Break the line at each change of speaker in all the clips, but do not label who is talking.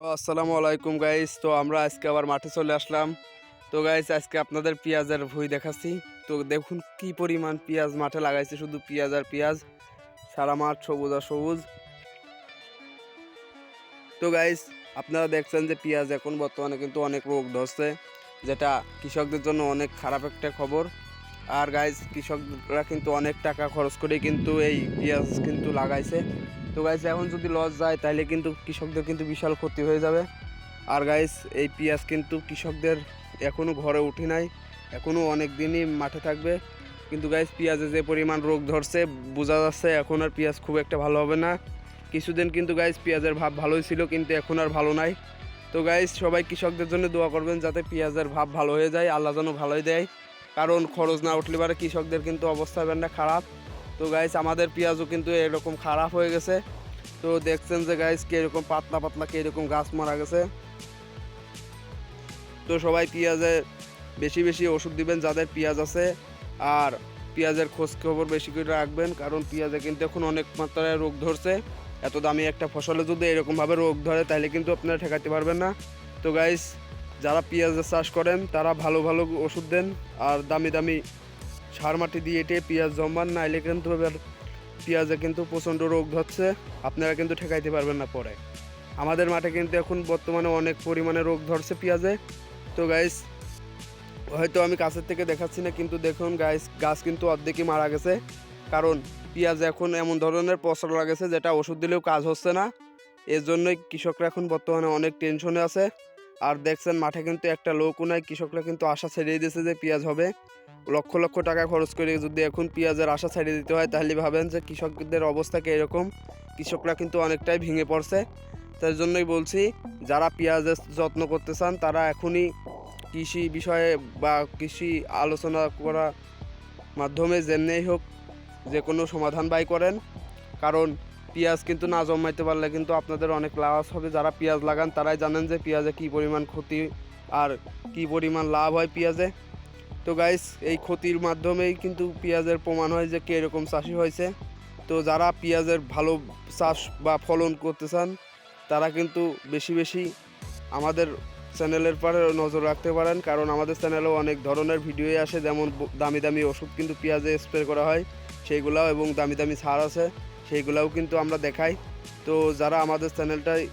আসসালামু আলাইকুম গাইস। তো আমরা আজকে আবার মাঠে চলে আসলাম। তো গাইস আজকে আপনাদের পেঁয়াজের ভুঁই দেখাচ্ছি। তো দেখুন কি পরিমাণ পেঁয়াজ মাঠে লাগাইছে, শুধু পেঁয়াজ আর পেঁয়াজ, সারা মাঠ সবুজ আর সবুজ। তো গাইস আপনারা দেখছেন যে পেঁয়াজ এখন বর্তমানে কিন্তু অনেক রোগ ধরছে, যেটা কৃষকদের জন্য অনেক খারাপ একটা খবর। আর গাইস কৃষকরা কিন্তু অনেক টাকা খরচ করে কিন্তু এই পেঁয়াজ কিন্তু লাগাইছে। তো গাইস এখন যদি লস যায় তাহলে কিন্তু কৃষকদের কিন্তু বিশাল ক্ষতি হয়ে যাবে। আর গাইস এই পেঁয়াজ কিন্তু কৃষকদের এখনও ঘরে উঠে নাই, এখনও অনেক দিনই মাঠে থাকবে। কিন্তু গাইস পেঁয়াজে যে পরিমাণ রোগ ধরছে বোঝা যাচ্ছে এখন আর পেঁয়াজ খুব একটা ভালো হবে না। কিছুদিন কিন্তু গাইস পেঁয়াজের ভাব ভালোই ছিল, কিন্তু এখন আর ভালো নাই। তো গাইস সবাই কৃষকদের জন্য দোয়া করবেন যাতে পেঁয়াজের ভাব ভালো হয়ে যায়, আল্লাহ যেন ভালোই দেয়। কারণ খরচ না উঠলে পারে কৃষকদের কিন্তু অবস্থা হবে না খারাপ। তো গাইস আমাদের পেঁয়াজও কিন্তু এরকম খারাপ হয়ে গেছে। তো দেখছেন যে গাইস কীরকম পাতলা পাতলা কীরকম গাছ মারা গেছে। তো সবাই পেঁয়াজে বেশি বেশি ওষুধ দিবেন যাদের পেঁয়াজ আছে, আর পেঁয়াজের খোঁজ খবর বেশি করে রাখবেন, কারণ পেঁয়াজে কিন্তু এখন অনেক মাত্রায় রোগ ধরছে। এত দামি একটা ফসলে যদি এরকমভাবে রোগ ধরে তাহলে কিন্তু আপনারা ঠেকাতে পারবেন না। তো গাইস যারা পেঁয়াজের চাষ করেন তারা ভালো ভালো ওষুধ দেন, আর দামি দামি সার মাটি দিয়ে এটে পেঁয়াজ জমান, নাইলে কিন্তু এবার পেঁয়াজে কিন্তু প্রচণ্ড রোগ ধরছে, আপনারা কিন্তু ঠেকাইতে পারবেন না পরে। আমাদের মাঠে কিন্তু এখন বর্তমানে অনেক পরিমাণে রোগ ধরছে পেঁয়াজে। তো গাইস হয়তো আমি কাছের থেকে দেখাচ্ছি না, কিন্তু দেখুন গাইস গাছ কিন্তু অর্ধেকই মারা গেছে, কারণ পেঁয়াজ এখন এমন ধরনের পচন লাগেছে যেটা ওষুধ দিলেও কাজ হচ্ছে না। এর জন্যই কৃষকরা এখন বর্তমানে অনেক টেনশনে আছে। আর দেখছেন মাঠে কিন্তু একটা লোকও নাই, কৃষকরা কিন্তু আশা ছেড়ে দিয়েছে যে পেঁয়াজ হবে। লক্ষ লক্ষ টাকা খরচ করে যদি এখন পেঁয়াজের আশা ছেড়ে দিতে হয় তাহলে ভাবেন যে কৃষকদের অবস্থা কি এরকম। কৃষকরা কিন্তু অনেকটাই ভেঙে পড়ছে। তার জন্যই বলছি যারা পেঁয়াজের যত্ন করতে চান তারা এখনই কৃষি বিষয়ে বা কৃষি আলোচনা করার মাধ্যমে যেমনিই হোক যে কোনো সমাধান বাই করেন, কারণ পেঁয়াজ কিন্তু না জমাইতে পারলে কিন্তু আপনাদের অনেক লস হবে। যারা পেঁয়াজ লাগান তারাই জানেন যে পেঁয়াজে কী পরিমাণ ক্ষতি আর কী পরিমাণ লাভ হয় পেঁয়াজে। তো গাইস এই ক্ষতির মাধ্যমেই কিন্তু পেঁয়াজের প্রমাণ হয় যে কীরকম চাষি হয়েছে। তো যারা পেঁয়াজের ভালো চাষ বা ফলন করতে চান তারা কিন্তু বেশি বেশি আমাদের চ্যানেলের পরে নজর রাখতে পারেন, কারণ আমাদের চ্যানেলেও অনেক ধরনের ভিডিওই আসে, যেমন দামি দামি ওষুধ কিন্তু পেঁয়াজে স্প্রে করা হয় সেইগুলাও, এবং দামি দামি সার আছে সেইগুলাও কিন্তু আমরা দেখাই। তো যারা আমাদের চ্যানেলটায়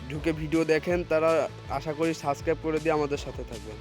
ঢুকে ভিডিও দেখেন তারা আশা করি সাবস্ক্রাইব করে দিয়ে আমাদের সাথে থাকবেন।